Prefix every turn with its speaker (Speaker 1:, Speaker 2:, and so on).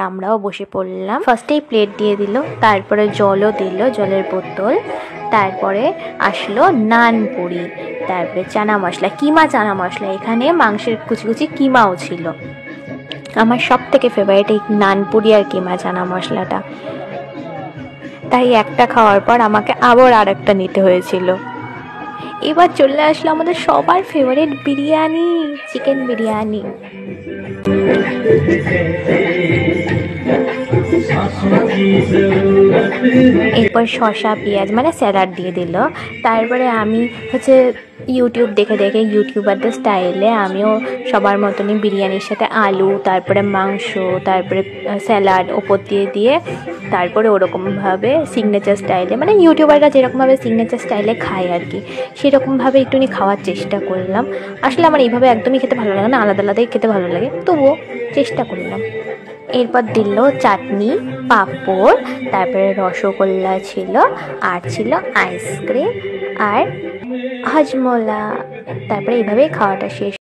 Speaker 1: আমরাও বসে পড়লাম। ফার্স্টেই প্লেট দিয়ে দিল, তারপরে জলও দিল, জলের বোতল, তারপরে আসলো নান পুরি, তারপরে চানা মশলা, কিমা চানা মশলা, এখানে মাংসের কুচি কুচি কিমাও ছিল। আমার সব থেকে ফেভারিট এই নান পুরি আর কিমা চানা মশলাটা, তাই একটা খাওয়ার পর আমাকে আবার আর একটা নিতে হয়েছিল। এবার চলে আসলো আমাদের সবার ফেভারিট বিরিয়ানি, চিকেন বিরিয়ানি। এরপর শসা পেঁয়াজ মানে স্যালাড দিয়ে দিল। তারপরে আমি ইউটিউব দেখে দেখে ইউটিউবারদের স্টাইলে আমিও সবার মতনই বিরিয়ানির সাথে আলু, তারপরে মাংস, তারপরে স্যালাড ওপর দিয়ে দিয়ে তারপরে ওরকমভাবে সিগনেচার স্টাইলে, মানে ইউটিউবাররা যেরকমভাবে সিগনেচার স্টাইলে খায় আর কি, সেরকমভাবে একটুখানি খাওয়ার চেষ্টা করলাম। আসলে আমার এইভাবে একদমই খেতে ভালো লাগে না, আলাদা আলাদাই খেতে ভালো লাগে, তবুও চেষ্টা করলাম। এরপর দিল চাটনি, পাঁপড়, তারপরে রসগোল্লা ছিল, আর ছিল আইসক্রিম আর হজমোলা। তারপরে এইভাবেই খাওয়াটা শেষ।